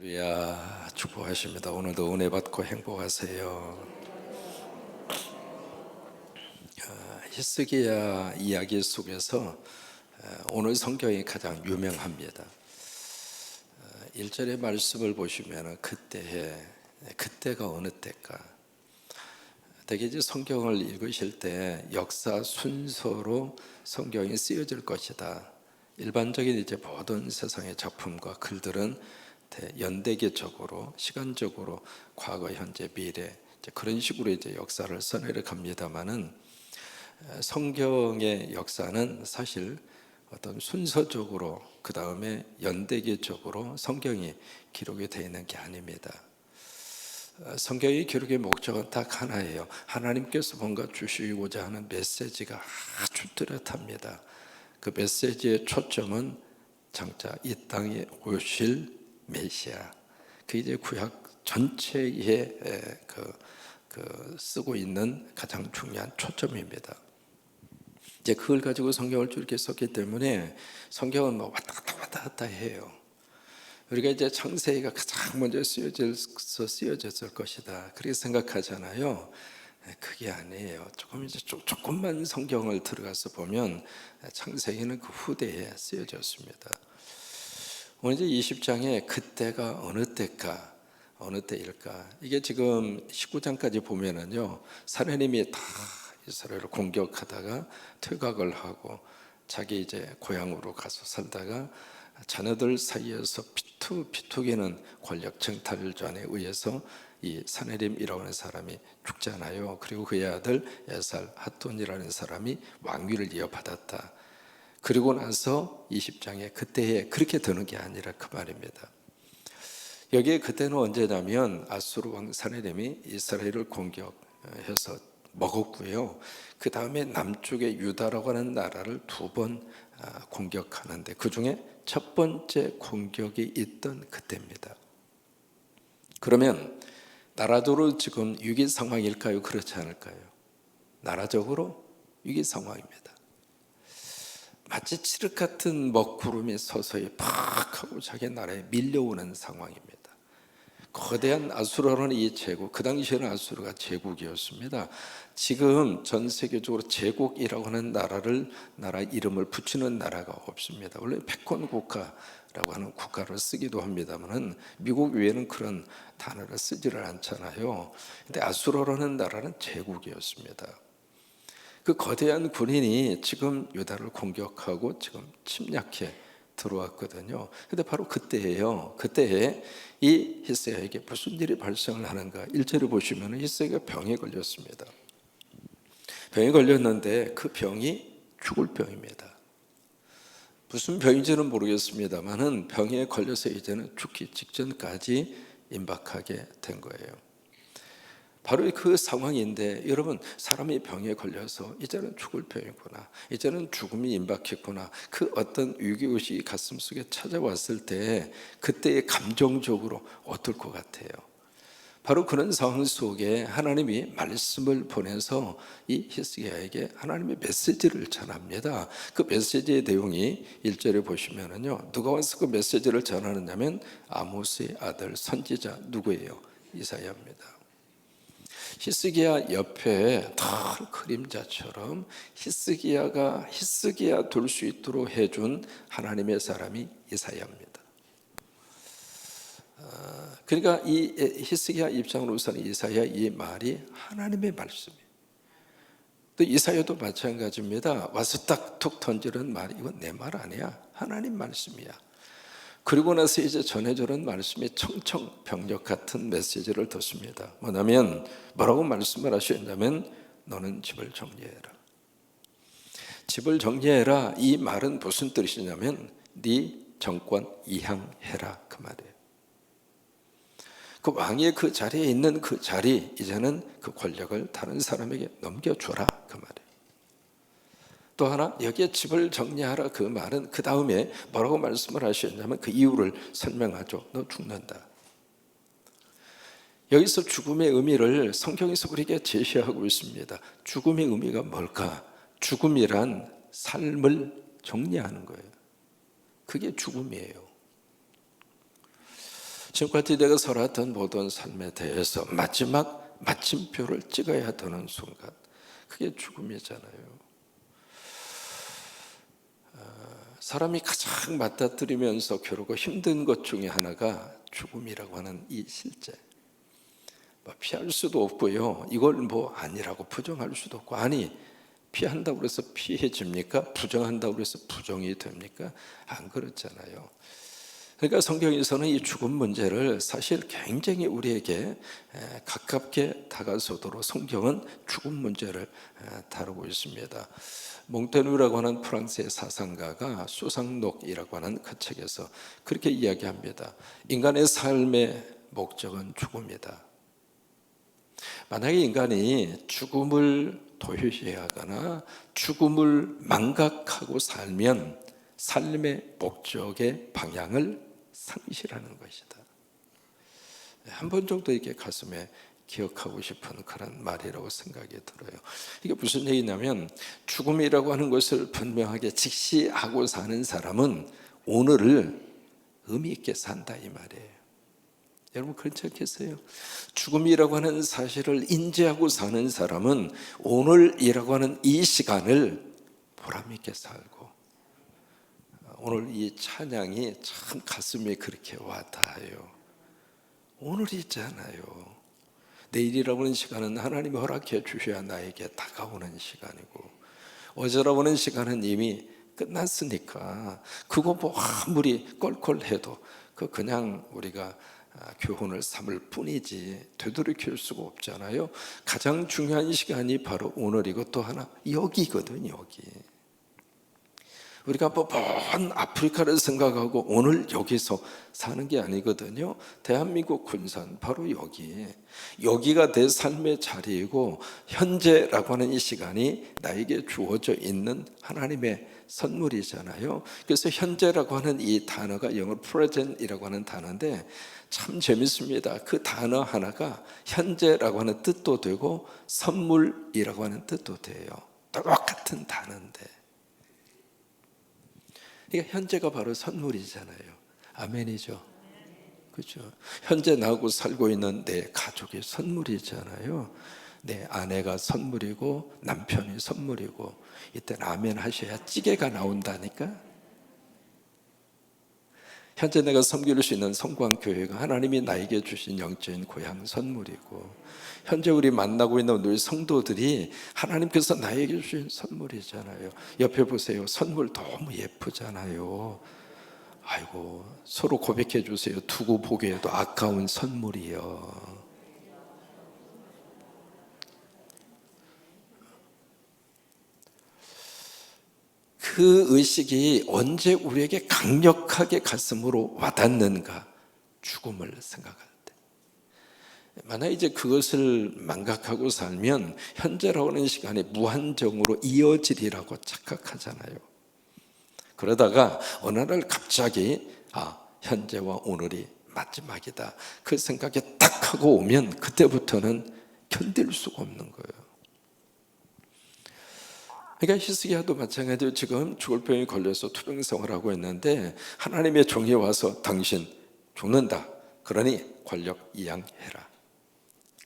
할렐루야, 축복하십니다. 오늘도 은혜 받고 행복하세요. 히스기야 이야기 속에서 오늘 성경이 가장 유명합니다. 1절의 말씀을 보시면 그때가 어느 때일까? 대개 이제 성경을 읽으실 때 역사 순서로 성경이 쓰여질 것이다. 일반적인 이제 모든 세상의 작품과 글들은 연대기적으로 시간적으로 과거, 현재, 미래 그런 식으로 이제 역사를 써내려 갑니다만은 성경의 역사는 사실 어떤 순서적으로 그 다음에 연대기적으로 성경이 기록이 되어 있는 게 아닙니다. 성경의 기록의 목적은 딱 하나예요. 하나님께서 뭔가 주시고자 하는 메시지가 아주 뚜렷합니다. 그 메시지의 초점은 장차 이 땅에 오실 메시아, 그 이제 구약 전체에 쓰고 있는 가장 중요한 초점입니다. 이제 그걸 가지고 성경을 쭉 이렇게 썼기 때문에 성경은 뭐 왔다 갔다 해요. 우리가 이제 창세기가 가장 먼저 쓰여졌을 것이다 그렇게 생각하잖아요. 그게 아니에요. 조금만 성경을 들어가서 보면 창세기는 그 후대에 쓰여졌습니다. 오늘 이제 20장에 그때가 어느 때일까? 이게 지금 19장까지 보면은요, 사내님이 다 이스라엘을 공격하다가 퇴각을 하고 자기 이제 고향으로 가서 살다가 자녀들 사이에서 피투기는 권력 정탈전에 의해서 이 사내림이라고 하는 사람이 죽잖아요. 그리고 그의 아들 에살 핫돈이라는 사람이 왕위를 이어받았다. 그리고 나서 20장에 그때에 그렇게 되는 게 아니라 그 말입니다. 여기에 그때는 언제냐면 아수르 왕 사네림이 이스라엘을 공격해서 먹었고요. 그 다음에 남쪽의 유다라고 하는 나라를 2번 공격하는데 그 중에 첫 번째 공격이 있던 그때입니다. 그러면 나라적으로 지금 위기 상황일까요? 그렇지 않을까요? 나라적으로 위기 상황입니다. 마치 칠흑 같은 먹구름이 서서히 팍 하고 자기 나라에 밀려오는 상황입니다. 거대한 아수르라는 이 제국, 그 당시에는 아수르가 제국이었습니다. 지금 전 세계적으로 제국이라고 하는 나라 이름을 붙이는 나라가 없습니다. 원래 패권 국가라고 하는 국가를 쓰기도 합니다만은 미국 외에는 그런 단어를 쓰지를 않잖아요. 근데 아수르라는 나라는 제국이었습니다. 그 거대한 군인이 지금 유다를 공격하고 지금 침략해 들어왔거든요. 근데 바로 그때예요. 그때에 이 히스기야에게 무슨 일이 발생을 하는가? 1절을 보시면 히스기야가 병에 걸렸습니다. 병에 걸렸는데 그 병이 죽을 병입니다. 무슨 병인지는 모르겠습니다만은 병에 걸려서 이제는 죽기 직전까지 임박하게 된 거예요. 바로 그 상황인데 여러분, 사람이 병에 걸려서 이제는 죽을 병이구나, 이제는 죽음이 임박했구나, 그 어떤 위기의식이 가슴 속에 찾아왔을 때 그때의 감정적으로 어떨 것 같아요? 바로 그런 상황 속에 하나님이 말씀을 보내서 이 히스기야에게 하나님의 메시지를 전합니다. 그 메시지의 내용이 1절에 보시면은요, 누가 와서 그 메시지를 전하느냐면 아모스의 아들 선지자 누구예요? 이사야입니다. 히스기야 옆에 털 그림자처럼 히스기야 둘 수 있도록 해준 하나님의 사람이 이사야입니다. 그러니까 이 히스기야 입장으로서는 이사야 이 말이 하나님의 말씀이에요. 또 이사야도 마찬가지입니다. 와서 딱 툭 던지는 말이 이건 내 말 아니야, 하나님 말씀이야. 그리고 나서 이제 전해주는 말씀이 청청병력 같은 메시지를 듣습니다. 뭐라고 말씀을 하셨냐면 너는 집을 정리해라. 집을 정리해라. 이 말은 무슨 뜻이냐면 네 정권 이양해라 그 말이에요. 그 왕의 그 자리에 있는 그 자리, 이제는 그 권력을 다른 사람에게 넘겨줘라 그 말이에요. 또 하나, 여기에 집을 정리하라 그 말은 그 다음에 뭐라고 말씀을 하셨냐면 그 이유를 설명하죠. 너 죽는다. 여기서 죽음의 의미를 성경에서 우리에게 제시하고 있습니다. 죽음의 의미가 뭘까? 죽음이란 삶을 정리하는 거예요. 그게 죽음이에요. 지금까지 내가 살았던 모든 삶에 대해서 마지막 마침표를 찍어야 되는 순간, 그게 죽음이잖아요. 사람이 가장 맞닥뜨리면서 겨루고 힘든 것 중에 하나가 죽음이라고 하는 이 실제. 피할 수도 없고요, 이걸 아니라고 부정할 수도 없고. 아니, 피한다고 해서 피해집니까? 부정한다고 해서 부정이 됩니까? 안 그렇잖아요. 그러니까 성경에서는 이 죽음 문제를 사실 굉장히 우리에게 가깝게 다가서도록 성경은 죽음 문제를 다루고 있습니다. 몽테누라고 하는 프랑스의 사상가가 수상록이라고 하는 그 책에서 그렇게 이야기합니다. 인간의 삶의 목적은 죽음이다. 만약에 인간이 죽음을 도외시하거나 죽음을 망각하고 살면 삶의 목적의 방향을 상실하는 것이다. 한 번 정도 이렇게 가슴에 기억하고 싶은 그런 말이라고 생각이 들어요. 이게 무슨 얘기냐면, 죽음이라고 하는 것을 분명하게 직시하고 사는 사람은 오늘을 의미 있게 산다, 이 말이에요. 여러분, 그렇지 않겠어요? 죽음이라고 하는 사실을 인지하고 사는 사람은 오늘이라고 하는 이 시간을 보람 있게 살고, 오늘 이 찬양이 참 가슴에 그렇게 와닿아요. 오늘이잖아요. 내일이라고 하는 시간은 하나님이 허락해 주셔야 나에게 다가오는 시간이고, 어제라고 하는 시간은 이미 끝났으니까 그거 아무리 껄껄해도 그냥 우리가 교훈을 삼을 뿐이지 되돌이킬 수가 없잖아요. 가장 중요한 시간이 바로 오늘이고, 또 하나 여기거든요. 여기 우리가 먼 아프리카를 생각하고 오늘 여기서 사는 게 아니거든요. 대한민국 군산 바로 여기가 내 삶의 자리이고, 현재라고 하는 이 시간이 나에게 주어져 있는 하나님의 선물이잖아요. 그래서 현재라고 하는 이 단어가 영어로 present이라고 하는 단어인데 참 재밌습니다. 그 단어 하나가 현재라고 하는 뜻도 되고 선물이라고 하는 뜻도 돼요. 똑같은 단어인데, 그러니까 현재가 바로 선물이잖아요. 아멘이죠. 그렇죠. 현재 나하고 살고 있는 내 가족이 선물이잖아요. 내 아내가 선물이고 남편이 선물이고, 이때 아멘 하셔야 찌개가 나온다니까. 현재 내가 섬길 수 있는 성광교회가 하나님이 나에게 주신 영적인 고향 선물이고, 현재 우리 만나고 있는 우리 성도들이 하나님께서 나에게 주신 선물이잖아요. 옆에 보세요. 선물 너무 예쁘잖아요. 아이고, 서로 고백해 주세요. 두고 보기에도 아까운 선물이요. 그 의식이 언제 우리에게 강력하게 가슴으로 와닿는가? 죽음을 생각할 때. 만약 이제 그것을 망각하고 살면 현재라고 하는 시간이 무한정으로 이어지리라고 착각하잖아요. 그러다가 어느 날 갑자기 현재와 오늘이 마지막이다, 그 생각이 딱 하고 오면 그때부터는 견딜 수가 없는 거예요. 그러니까 히스기야도 마찬가지로 지금 죽을 병에 걸려서 투병 생활하고 있는데 하나님의 종이 와서 당신 죽는다, 그러니 권력 이양해라,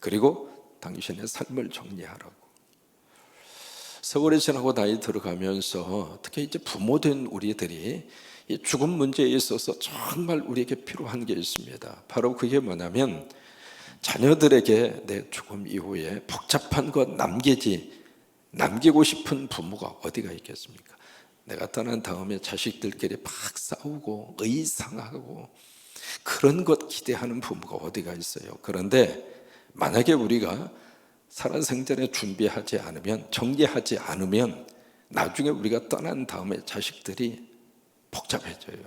그리고 당신의 삶을 정리하라고. 세월이 지나고 나이 들어가면서 특히 이제 부모된 우리들이 이 죽음 문제에 있어서 정말 우리에게 필요한 게 있습니다. 바로 그게 뭐냐면, 자녀들에게 내 죽음 이후에 복잡한 것 남기고 싶은 부모가 어디가 있겠습니까? 내가 떠난 다음에 자식들끼리 막 싸우고 의상하고 그런 것 기대하는 부모가 어디가 있어요? 그런데 만약에 우리가 살아생전에 준비하지 않으면, 정리하지 않으면 나중에 우리가 떠난 다음에 자식들이 복잡해져요.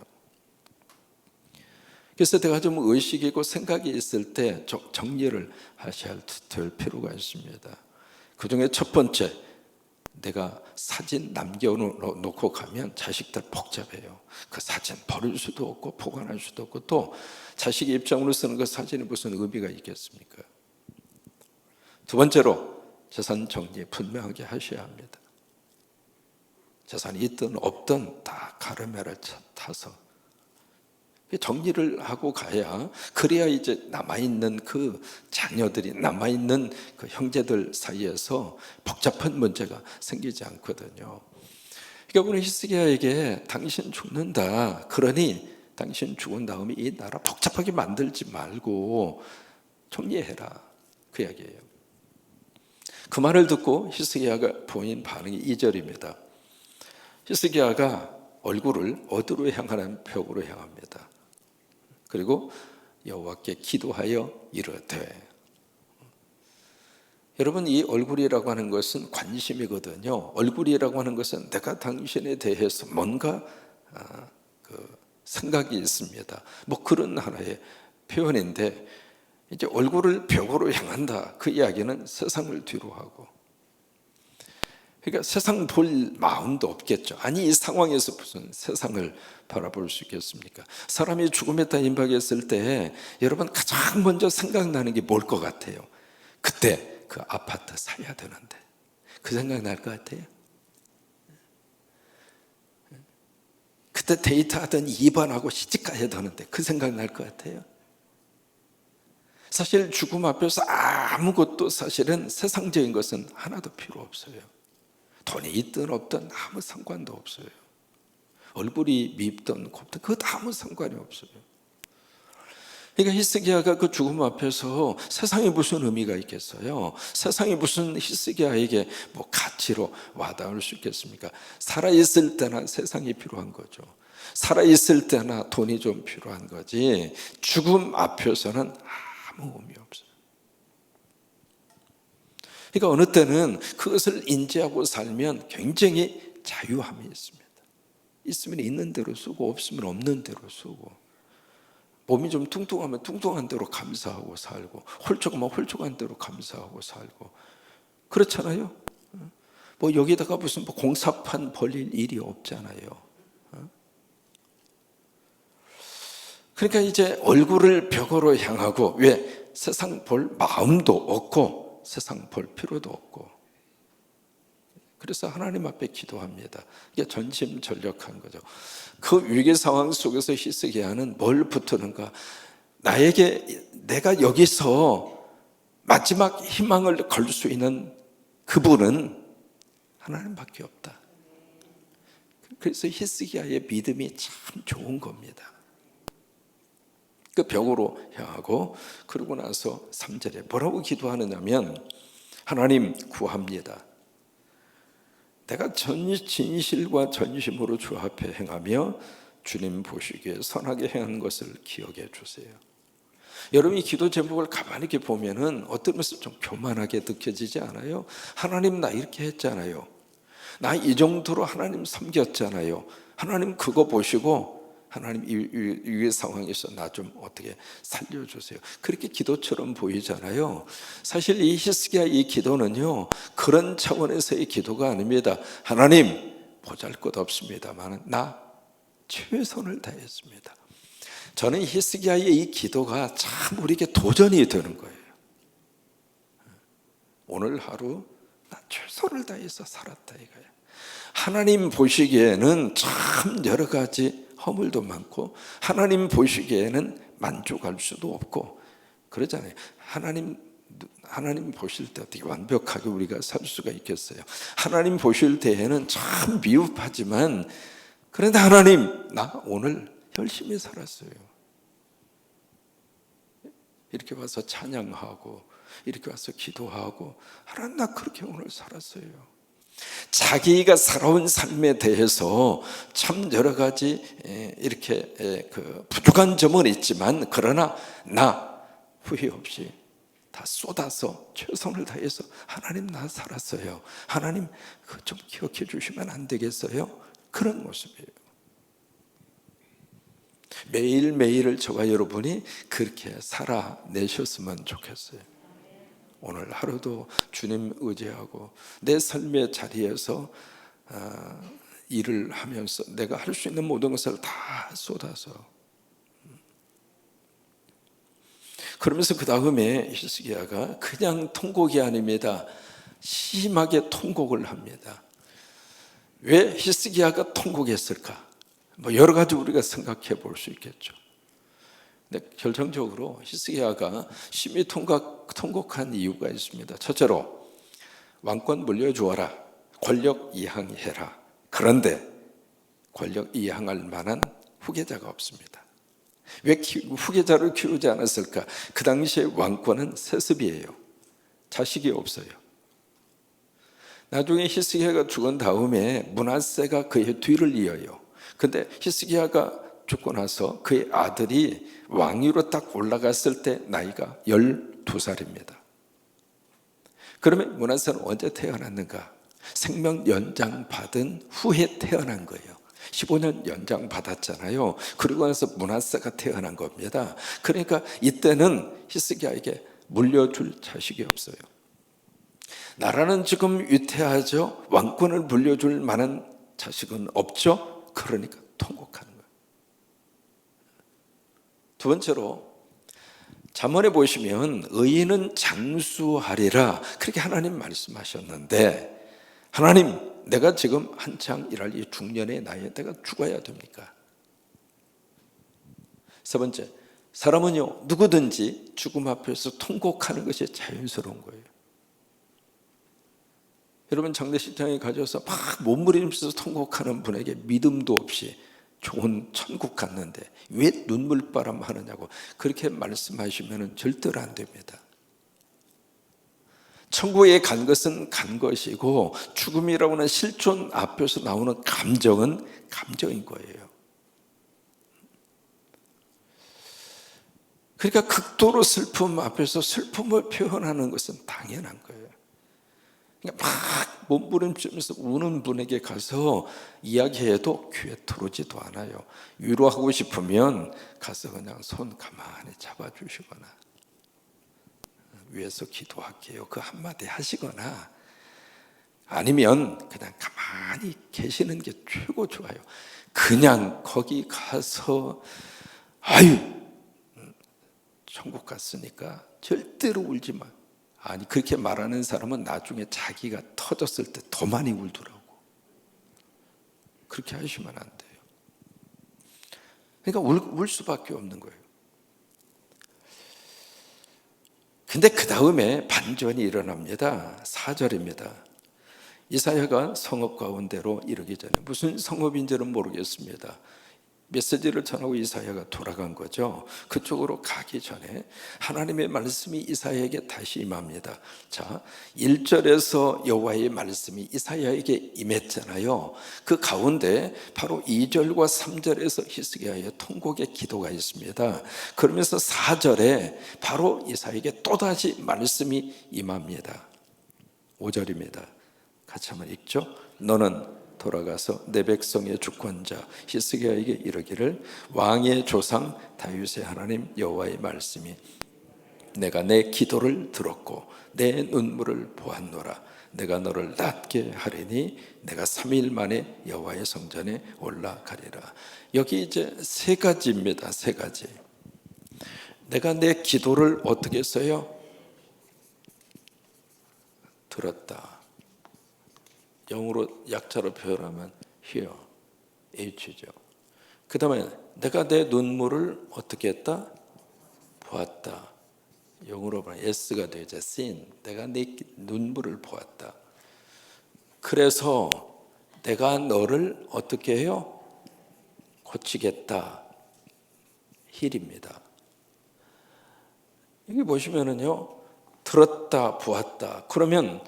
그래서 내가 좀 의식이고 생각이 있을 때 정리를 하셔야 될 필요가 있습니다. 그 중에 첫 번째, 내가 사진 남겨놓고 가면 자식들 복잡해요. 그 사진 버릴 수도 없고 보관할 수도 없고, 또 자식의 입장으로 쓰는 그 사진이 무슨 의미가 있겠습니까? 두 번째로, 재산 정리 분명하게 하셔야 합니다. 재산이 있든 없든 다 가르마를 타서. 정리를 하고 가야, 그래야 이제 남아있는 그 자녀들이, 남아있는 그 형제들 사이에서 복잡한 문제가 생기지 않거든요. 그러니까 우리 히스기야에게 당신 죽는다, 그러니 당신 죽은 다음에 이 나라 복잡하게 만들지 말고 정리해라, 그 이야기예요. 그 말을 듣고 히스기야가 보인 반응이 2절입니다. 히스기야가 얼굴을 어디로 향하는 벽으로 향합니다. 그리고 여호와께 기도하여 이르되, 여러분, 이 얼굴이라고 하는 것은 관심이거든요. 얼굴이라고 하는 것은 내가 당신에 대해서 뭔가 생각이 있습니다. 뭐 그런 하나의 표현인데, 이제 얼굴을 벽으로 향한다, 그 이야기는 세상을 뒤로 하고, 그러니까 세상 볼 마음도 없겠죠. 아니, 이 상황에서 무슨 세상을 바라볼 수 있겠습니까? 사람이 죽음에 다 임박했을 때 여러분 가장 먼저 생각나는 게 뭘 것 같아요? 그때 그 아파트 사야 되는데, 그 생각 날 것 같아요? 그때 데이트하던 2번하고 시집가야 되는데, 그 생각 날 것 같아요? 사실 죽음 앞에서 아무것도, 사실은 세상적인 것은 하나도 필요 없어요. 돈이 있든 없든 아무 상관도 없어요. 얼굴이 밉든 곱든 그것도 아무 상관이 없어요. 그러니까 히스기야가 그 죽음 앞에서 세상에 무슨 의미가 있겠어요? 세상이 무슨 히스기야에게 뭐 가치로 와닿을 수 있겠습니까? 살아있을 때나 세상이 필요한 거죠. 살아있을 때나 돈이 좀 필요한 거지, 죽음 앞에서는 아무 의미 없어요. 그러니까 어느 때는 그것을 인지하고 살면 굉장히 자유함이 있습니다. 있으면 있는 대로 쓰고, 없으면 없는 대로 쓰고, 몸이 좀 뚱뚱하면 뚱뚱한 대로 감사하고 살고, 홀쭉하면 홀쭉한 대로 감사하고 살고, 그렇잖아요. 뭐 여기다가 무슨 뭐 공사판 벌릴 일이 없잖아요. 그러니까 이제 얼굴을 벽으로 향하고, 왜? 세상 볼 마음도 없고 세상 볼 필요도 없고, 그래서 하나님 앞에 기도합니다. 이게 전심전력한 거죠. 그 위기 상황 속에서 히스기야는 뭘 붙드는가? 나에게, 내가 여기서 마지막 희망을 걸 수 있는 그분은 하나님밖에 없다. 그래서 히스기야의 믿음이 참 좋은 겁니다. 그 벽으로 향하고, 그러고 나서 3절에 뭐라고 기도하느냐면, 하나님 구합니다. 내가 진실과 전심으로 주 앞에 행하며 주님 보시기에 선하게 행한 것을 기억해 주세요. 여러분이 기도 제목을 가만히 이렇게 보면은 어떤 면에서 좀 교만하게 느껴지지 않아요? 하나님, 나 이렇게 했잖아요. 나 이 정도로 하나님 섬겼잖아요. 하나님 그거 보시고, 하나님 이 상황에서 나 좀 어떻게 살려주세요. 그렇게 기도처럼 보이잖아요. 사실 이 히스기야 이 기도는요, 그런 차원에서의 기도가 아닙니다. 하나님, 보잘것없습니다만 나 최선을 다했습니다. 저는 히스기야의 이 기도가 참 우리에게 도전이 되는 거예요. 오늘 하루 나 최선을 다해서 살았다 이거예요. 하나님 보시기에는 참 여러 가지 허물도 많고, 하나님 보시기에는 만족할 수도 없고 그러잖아요. 하나님 보실 때 어떻게 완벽하게 우리가 살 수가 있겠어요? 하나님 보실 때에는 참 미흡하지만, 그런데 하나님, 나 오늘 열심히 살았어요. 이렇게 와서 찬양하고, 이렇게 와서 기도하고, 하나님 나 그렇게 오늘 살았어요. 자기가 살아온 삶에 대해서 참 여러 가지 이렇게 그 부족한 점은 있지만, 그러나 나 후회 없이 다 쏟아서 최선을 다해서 하나님 나 살았어요. 하나님 그거 좀 기억해 주시면 안 되겠어요? 그런 모습이에요. 매일매일을 저와 여러분이 그렇게 살아내셨으면 좋겠어요. 오늘 하루도 주님 의지하고 내 삶의 자리에서 일을 하면서 내가 할 수 있는 모든 것을 다 쏟아서, 그러면서 그 다음에 히스기야가 그냥 통곡이 아닙니다. 심하게 통곡을 합니다. 왜 히스기야가 통곡했을까? 뭐 여러 가지 우리가 생각해 볼 수 있겠죠. 근데 결정적으로 히스기야가 심히 통곡한 이유가 있습니다. 첫째로 왕권 물려주어라. 권력 이양해라. 그런데 권력 이양할 만한 후계자가 없습니다. 왜 후계자를 키우지 않았을까? 그 당시에 왕권은 세습이에요. 자식이 없어요. 나중에 히스기야가 죽은 다음에 므낫세가 그의 뒤를 이어요. 근데 히스기야가 죽고 나서 그의 아들이 왕위로 딱 올라갔을 때 나이가 12살입니다. 그러면 므낫세는 언제 태어났는가? 생명 연장 받은 후에 태어난 거예요. 15년 연장 받았잖아요. 그리고 나서 므낫세가 태어난 겁니다. 그러니까 이때는 히스기야에게 물려줄 자식이 없어요. 나라는 지금 위태하죠. 왕권을 물려줄 만한 자식은 없죠. 그러니까 통곡하는 거예요. 두 번째로 잠언에 보시면 의인은 장수하리라 그렇게 하나님 말씀하셨는데, 하나님, 내가 지금 한창 일할 이 중년의 나이에 내가 죽어야 됩니까? 세 번째, 사람은요 누구든지 죽음 앞에서 통곡하는 것이 자연스러운 거예요. 여러분, 장례식장에 가셔서 막 몸부림치면서 통곡하는 분에게 믿음도 없이 좋은 천국 갔는데 왜 눈물바람 하느냐고 그렇게 말씀하시면 절대로 안 됩니다. 천국에 간 것은 간 것이고 죽음이라고 하는 실존 앞에서 나오는 감정은 감정인 거예요. 그러니까 극도로 슬픔 앞에서 슬픔을 표현하는 것은 당연한 거예요. 그러니까 막 몸부림치면서 우는 분에게 가서 이야기해도 귀에 들어오지도 않아요. 위로하고 싶으면 가서 그냥 손 가만히 잡아주시거나 위에서 기도할게요 그 한마디 하시거나, 아니면 그냥 가만히 계시는 게 최고 좋아요. 그냥 거기 가서 아유 천국 갔으니까 절대로 울지 마. 아니, 그렇게 말하는 사람은 나중에 자기가 터졌을 때 더 많이 울더라고. 그렇게 하시면 안 돼요. 그러니까 울 수밖에 없는 거예요. 근데 그 다음에 반전이 일어납니다. 4절입니다. 이사야가 성읍 가운데로 이르기 전에, 무슨 성읍인지는 모르겠습니다. 메시지를 전하고 이사야가 돌아간 거죠. 그쪽으로 가기 전에 하나님의 말씀이 이사야에게 다시 임합니다. 자, 1절에서 여호와의 말씀이 이사야에게 임했잖아요. 그 가운데 바로 2절과 3절에서 히스기야의 통곡의 기도가 있습니다. 그러면서 4절에 바로 이사야에게 또다시 말씀이 임합니다. 5절입니다. 같이 한번 읽죠. 너는 돌아가서 내 백성의 주권자 히스기야에게 이르기를, 왕의 조상 다윗의 하나님 여호와의 말씀이 내가 내 기도를 들었고 내 눈물을 보았노라. 내가 너를 낫게 하리니 내가 3일 만에 여호와의 성전에 올라가리라. 여기 이제 세 가지입니다. 세 가지. 내가 내 기도를 어떻게 써요? 들었다. 영어로 약자로 표현하면 hear, H죠. 그 다음에 내가 내 눈물을 어떻게 했다? 보았다. 영어로 보면 S가 되죠. seen. 내가 내 눈물을 보았다. 그래서 내가 너를 어떻게 해요? 고치겠다. 힐입니다. 여기 보시면은요, 들었다, 보았다. 그러면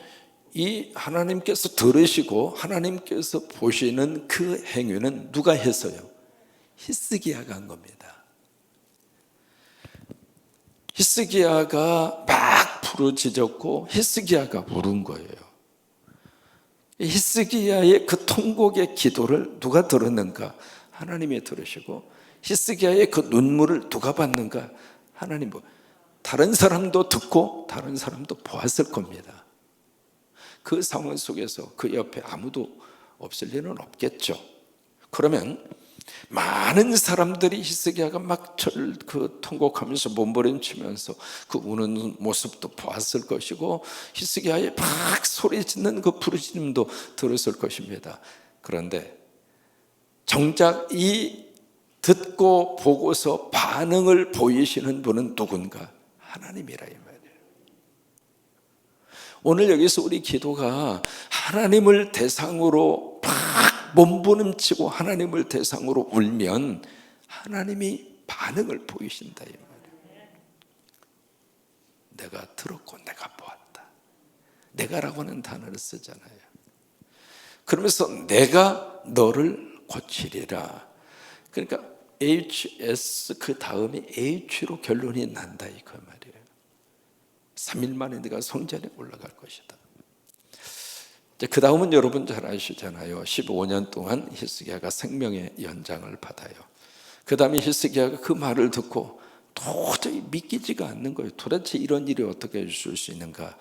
이 하나님께서 들으시고 하나님께서 보시는 그 행위는 누가 했어요? 히스기야가 한 겁니다. 히스기야가 막 부르짖었고 히스기야가 울은 거예요. 히스기야의 그 통곡의 기도를 누가 들었는가? 하나님이 들으시고, 히스기야의 그 눈물을 누가 봤는가? 하나님. 다른 사람도 듣고 다른 사람도 보았을 겁니다. 그 상황 속에서 그 옆에 아무도 없을 리는 없겠죠. 그러면 많은 사람들이 히스기야가 막 통곡하면서 몸부림치면서 그 우는 모습도 보았을 것이고, 히스기야의 막 소리 짓는 그 부르짖음도 들었을 것입니다. 그런데 정작 이 듣고 보고서 반응을 보이시는 분은 누군가? 하나님이라 이 말이에요. 오늘 여기서 우리 기도가 하나님을 대상으로 막 몸부림치고 하나님을 대상으로 울면 하나님이 반응을 보이신다 이 말이에요. 내가 들었고 내가 보았다. 내가라고는 단어를 쓰잖아요. 그러면서 내가 너를 고치리라. 그러니까 HS 그 다음에 H로 결론이 난다 이거 말이에요. 3일 만에 네가 성전에 올라갈 것이다. 그 다음은 여러분 잘 아시잖아요. 15년 동안 히스기야가 생명의 연장을 받아요. 그 다음에 히스기야가 그 말을 듣고 도저히 믿기지가 않는 거예요. 도대체 이런 일이 어떻게 있을 수 있는가.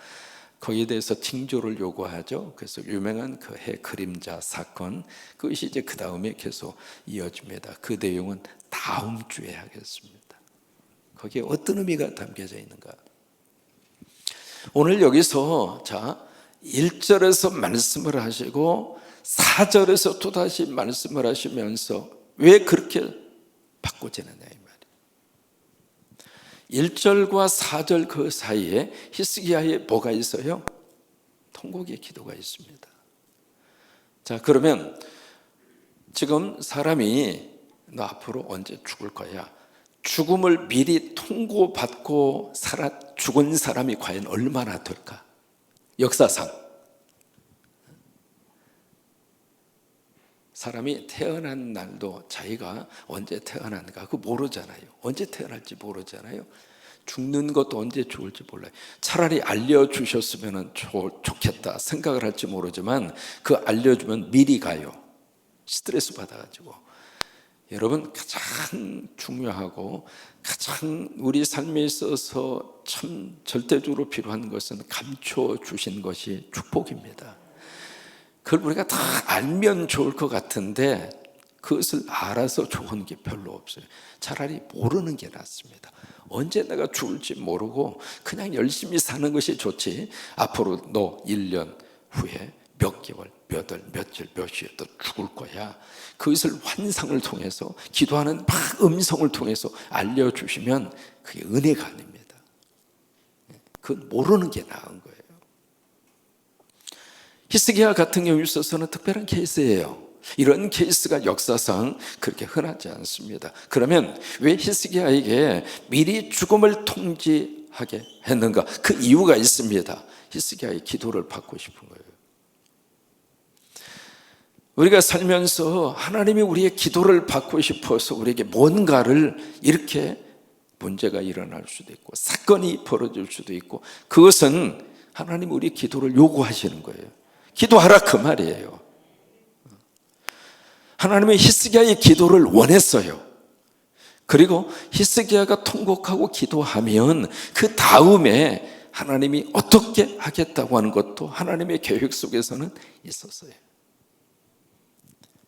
거기에 대해서 징조를 요구하죠. 그래서 유명한 그 해 그림자 사건, 그것이 이제 그 다음에 계속 이어집니다. 그 내용은 다음 주에 하겠습니다. 거기에 어떤 의미가 담겨져 있는가. 오늘 여기서 자 1절에서 말씀을 하시고 4절에서 또다시 말씀을 하시면서 왜 그렇게 바꾸지느냐 이 말이에요. 1절과 4절 그 사이에 히스기야에 뭐가 있어요? 통곡의 기도가 있습니다. 자, 그러면 지금 사람이 너 앞으로 언제 죽을 거야? 죽음을 미리 통고받고 죽은 사람이 과연 얼마나 될까? 역사상 사람이 태어난 날도 자기가 언제 태어난가 그거 모르잖아요. 언제 태어날지 모르잖아요. 죽는 것도 언제 죽을지 몰라요. 차라리 알려주셨으면 좋겠다 생각을 할지 모르지만 그 알려주면 미리 가요. 스트레스 받아가지고. 여러분 가장 중요하고 가장 우리 삶에 있어서 참 절대적으로 필요한 것은 감춰 주신 것이 축복입니다. 그걸 우리가 다 알면 좋을 것 같은데 그것을 알아서 좋은 게 별로 없어요. 차라리 모르는 게 낫습니다. 언제 내가 죽을지 모르고 그냥 열심히 사는 것이 좋지. 앞으로 너 1년 후에 몇 개월, 몇 월, 며칠, 몇 시에 또 죽을 거야. 그것을 환상을 통해서 기도하는 막 음성을 통해서 알려주시면 그게 은혜가 아닙니다. 그건 모르는 게 나은 거예요. 히스기야 같은 경우에 있어서는 특별한 케이스예요. 이런 케이스가 역사상 그렇게 흔하지 않습니다. 그러면 왜 히스기야에게 미리 죽음을 통지하게 했는가? 그 이유가 있습니다. 히스기야의 기도를 받고 싶은 거예요. 우리가 살면서 하나님이 우리의 기도를 받고 싶어서 우리에게 뭔가를 이렇게 문제가 일어날 수도 있고 사건이 벌어질 수도 있고 그것은 하나님 우리 기도를 요구하시는 거예요. 기도하라 그 말이에요. 하나님의 히스기야의 기도를 원했어요. 그리고 히스기야가 통곡하고 기도하면 그 다음에 하나님이 어떻게 하겠다고 하는 것도 하나님의 계획 속에서는 있었어요.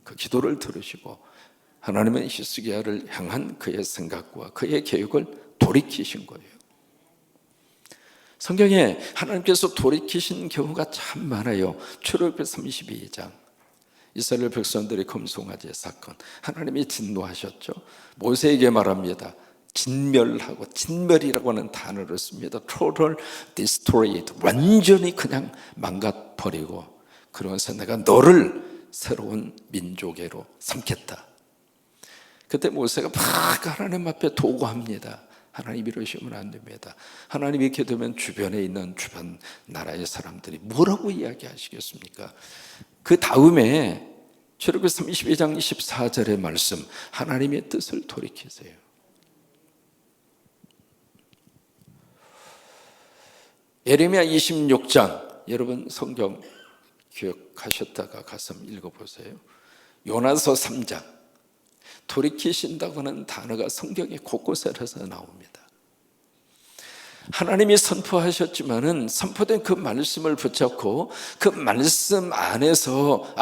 그 기도를 들으시고 하나님은 히스기야를 향한 그의 생각과 그의 계획을 돌이키신 거예요. 성경에 하나님께서 돌이키신 경우가 참 많아요. 출애굽기 32장 이스라엘 백성들의 금송아지 사건, 하나님이 진노하셨죠. 모세에게 말합니다. 진멸하고, 진멸이라고 하는 단어를 씁니다. Total destroyed, 완전히 그냥 망가버리고, 그러면서 내가 너를 새로운 민족애로 삼겠다. 그때 모세가 막 하나님 앞에 도구합니다. 하나님 이러시면 안 됩니다. 하나님 이렇게 되면 주변에 있는 주변 나라의 사람들이 뭐라고 이야기하시겠습니까? 그 다음에 출애굽기 32장 24절의 말씀, 하나님의 뜻을 돌이키세요. 예레미야 26장, 여러분 성경 기억하셨다가 가서 읽어보세요. 요나서 3장, 돌이키신다고 하는 단어가 성경에 곳곳에서 나옵니다. 하나님이 선포하셨지만은 선포된 그 말씀을 붙잡고 그 말씀 안에서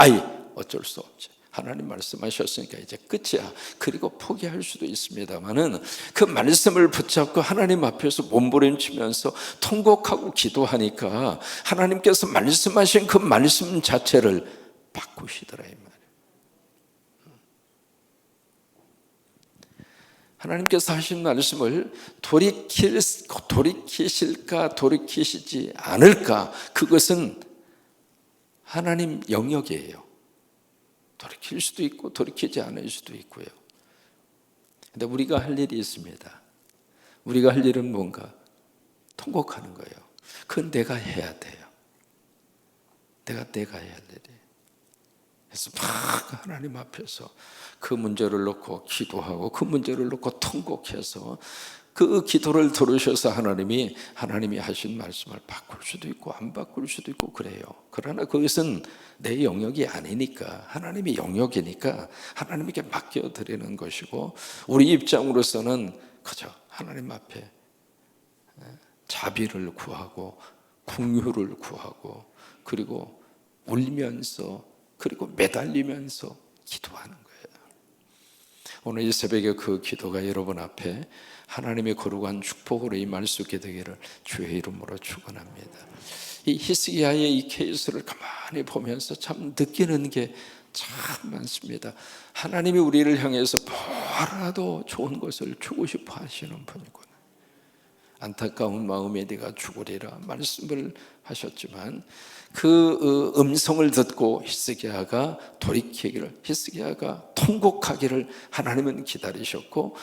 어쩔 수 없지. 하나님 말씀하셨으니까 이제 끝이야. 그리고 포기할 수도 있습니다만은 그 말씀을 붙잡고 하나님 앞에서 몸부림치면서 통곡하고 기도하니까 하나님께서 말씀하신 그 말씀 자체를 바꾸시더라 이 말이에요. 하나님께서 하신 말씀을 돌이키실까 돌이키시지 않을까, 그것은 하나님 영역이에요. 돌이킬 수도 있고 돌이키지 않을 수도 있고요. 근데 우리가 할 일이 있습니다. 우리가 할 일은 뭔가? 통곡하는 거예요. 그건 내가 해야 돼요. 내가 해야 할 일이에요. 그래서 막 하나님 앞에서 그 문제를 놓고 기도하고 그 문제를 놓고 통곡해서 그 기도를 들으셔서 하나님이 하신 말씀을 바꿀 수도 있고 안 바꿀 수도 있고 그래요. 그러나 그것은 내 영역이 아니니까, 하나님의 영역이니까 하나님께 맡겨드리는 것이고, 우리 입장으로서는 그저 하나님 앞에 자비를 구하고 긍휼을 구하고, 그리고 울면서, 그리고 매달리면서 기도하는 거예요. 오늘 이 새벽에 그 기도가 여러분 앞에 하나님의 거룩한 축복으로 임할 수 있게 되기를 주의 이름으로 축원합니다. 이 히스기야의 이 케이스를 가만히 보면서 참 느끼는 게 참 많습니다. 하나님이 우리를 향해서 뭐라도 좋은 것을 주고 싶어 하시는 분이구나. 안타까운 마음에 네가 죽으리라 말씀을 하셨지만, 그 음성을 듣고 히스기야가 돌이키기를, 히스기야가 통곡하기를 하나님은 기다리셨고,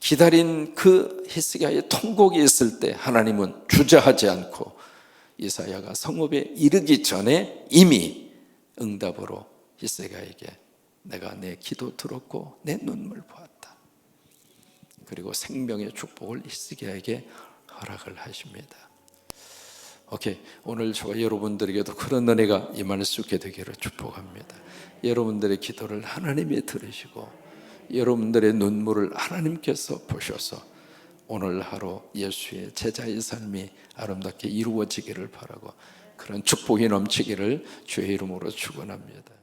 기다린 그 히스기야의 통곡이 있을 때 하나님은 주저하지 않고 이사야가 성읍에 이르기 전에 이미 응답으로 히스기야에게 내가 내 기도 들었고 내 눈물 보았다. 그리고 생명의 축복을 히스기야에게 허락을 하십니다. 오케이, 오늘 저와 여러분들에게도 그런 은혜가 임할 수 있게 되기를 축복합니다. 여러분들의 기도를 하나님이 들으시고 여러분들의 눈물을 하나님께서 보셔서 오늘 하루 예수의 제자의 삶이 아름답게 이루어지기를 바라고, 그런 축복이 넘치기를 주의 이름으로 축원합니다.